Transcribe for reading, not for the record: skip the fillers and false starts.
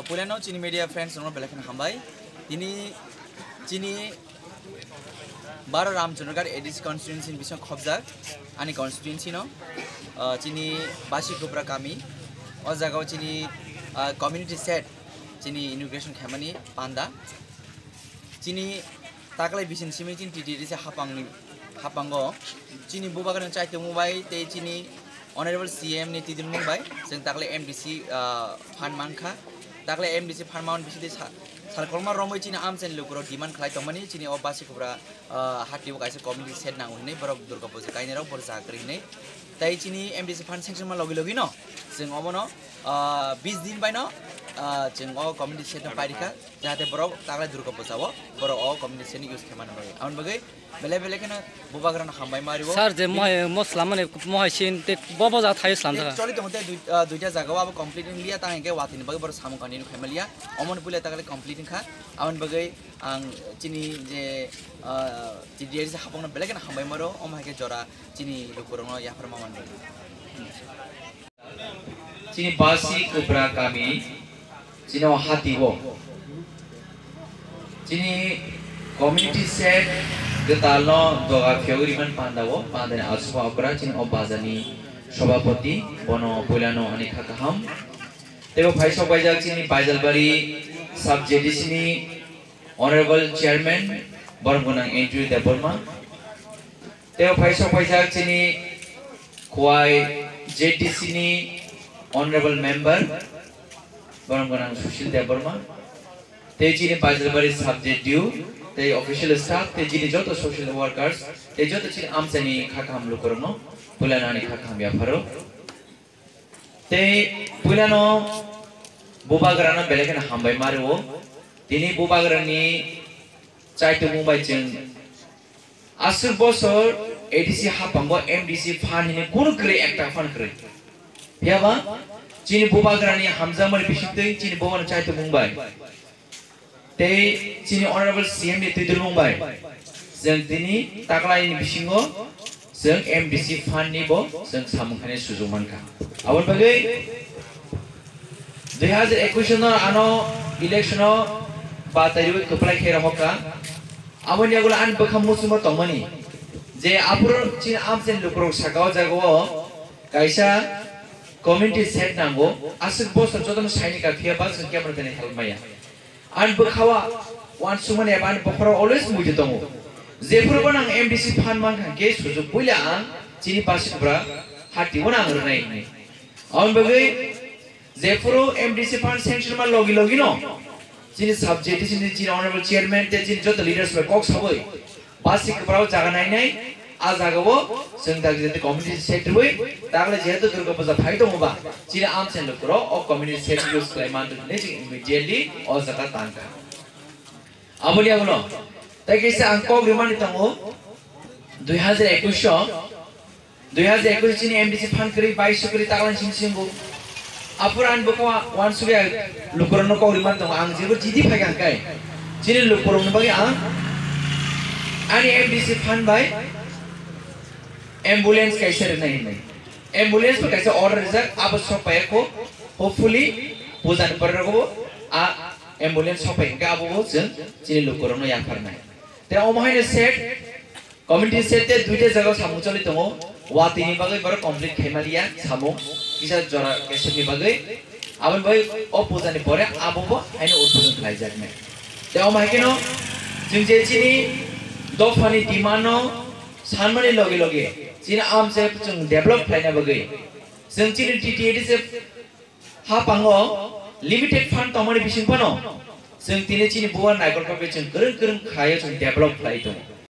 पुरानो चिनी media friends उन्होंने बेलखन हमारे इन्हीं चिनी 12 रामचंद्रगढ़ एडिस कॉन्स्टिट्यूंसी विषय खबजा आनी कॉन्स्टिट्यूंसी नो चिनी बासी कुपरा कामी और जगह चिनी कम्युनिटी सेट चिनी इनोग्रेशन खेमनी पांदा चिनी ताकले बिसिन सिमी चिनी टीटी से हापांगो चिनी बुबागन चाहते मुंबई ते चिनी ऑनरेबल सीएम ने तीन मुंबई जों ताकले एमडीसी फंड मानखा ताकले एमडीसी फंड मान बिसिदे सालकलमा रमै चिनी आमसेन लुकुरक डिमांड खालाय तमनि चिनी ओ बासी कुबरा हाटिव काइसे कम्युनिटी सेट नांगौ नै बरक दुर्गा पूजा गायनेराव बर जाग्रि नै ताई चिनी एमडीसी फंड सेंक्शन मा लगी न जों अमनो 20 दिन बायनो जों ओ कम्युनिटी सेट पाइरिखा जाहाथे बरक ताकले दुर्गा पूजाव बरक ओ कम्युनिटी सेट यूज खेमान बगे आउन बगे बेले बेले केन बुबाग्रान हामबाय मारिबो सर जे मसला माने महसिन ते बबजा थायो स्लाम जागा चली दंते दुइटा जागाव अब कंप्लीट लिया तांगे वातिन बगे बर सामु कानिन फेमिलिया अमन पुले ताकले कंप्लीट खा आउन बगे आं चिनी जे टीडीआर से हापंग बेले केन हामबाय मारो अमहाके जरा चिनी लुकुरंग याफर मामान चिनी बासी कुबरा कामी चिनो हातिवो चिनी कम्युनिटी सेट गतालो दोगा फेवरिमन पांदावो पांदने आसुवा अपरा चिन अबाजानी सभापति बनो पुलानो अनि खाकाहाम तेबो फाइसो बाइजाक चिनी बाइजलबारी सब जेडीसीनी ऑनरेबल चेयरमैन बरगोनां एंट्री देबरमा तेबो फाइसो बाइजाक चिनी खोआई जेडीसीनी ऑनरेबल मेंबर बरगोनां सुशील देबरमा ते चिनी बाइजलबारी सब्जेक्टिव ते ऑफिशियल स्टाफ ते जिनी जो तो सोशल वर्कर्स ते जो तो चिनी आमसेनी खाकाम लुकुरनो पुलानानी खाकाम याफारो ते पुलानो बुबाग्राना बेलेगन हामबाय मारिवो दिनी बुबाग्रानी चाइतो मुंबई जों 80 बছর एडीसी हापांगो एमडीसी फान हिने कुन क्रे एकटा फान क्रे याबा चिनी बुबाग्रानी हामजामर बिसिते चिनी बुबान चाइतो मुंबई ते चिनी ऑनरेबल सीएम ने तीन मुंबई जों दिनी ताकलायनि बिसिङो जों एमडीसी फान्ड निबो जों सामुखाने सुजुग मानखा आवन बगे 2021 नो आनो इलेक्शन बातारिबो खप्लाय खेरा हका आवन यागुला आन बखा मुसुमा तमनि जे आपुर चिन आमसेन लुकुरक सागाव जागो गायसा कम्युनिटी सेट नांगो 80 बছর जदन साइनिका फियाबा जों केमन देने हेल्पमाया आन बखावा वान सुमन एबा आन बखरा अलवेज मुइदे दङ जेफोरबो नां एमडीसी फान मान के सुजुग पुइला आं चिनि पासिब्रा हाति वना आंरनाय आउन बगै जेफोरो एमडीसी फान सेंक्शन मा लगी न चिनि सब्जेक्ट चिनि ऑनरेबल चेयरमैन ते चिनि जत लीडर्स बे कक सबै बासिक ब्राव जागा नायनाय आ जागावो जों दा जे कम्युनिटी सेक्टर बै दागले जेहेतु दुर्गा पूजा थाइ दङबा चिनि आमसेन लुकुरो अ कम्युनिटी सेक्टर यूज क्लाइमान ने जों इमिडिएटली अ जागा तांका आबोलिया बोलो ताकैसे आं कक रिमान्ड दङो 2021 चिनि एमडीसी फान करि 22 करि तागलान सिंसिंगो आपुरान बखवा वान सुबे लुकुरनो कक रिमान्ड दङ आं जेबो जिदि फायगा काय चिनि लुकुरनो बागै आं आनि एमडीसी फान बाय एम्बुलेंस कैसे नहीं एम्बुलेंस पे कैसे ऑर्डर रिजर्व अब सोपाय को होपफुली पूजान पर रगो आ एम्बुलेंस सोपाय का अब वो जों चिनि लुकुरनो याफारनाय ते अमहायने सेट कम्युनिटी सेट ते दुइटा जगह सामु चलि दङ वातिनि बागै बर कमप्लीट खेमालिया सामु किसा जरा केसनि बागै आबन भाई अ पूजानि परे आबो आइनो उद्घाटन खाइ जागने ते अमहायकेनो जों जे चिनि दफानि डिमान्डनो सानमानि लगे लगे चिनि आम से जों डेभलप खालायना बगै जों चिनि टीटीएडी से हा पांगो लिमिटेड फंड तमनि बिसिं पनो जों दिनै चिनि बुवा नायगरफाबे जों गोरों गोरों खायो जों डेभेलप खालाय दङ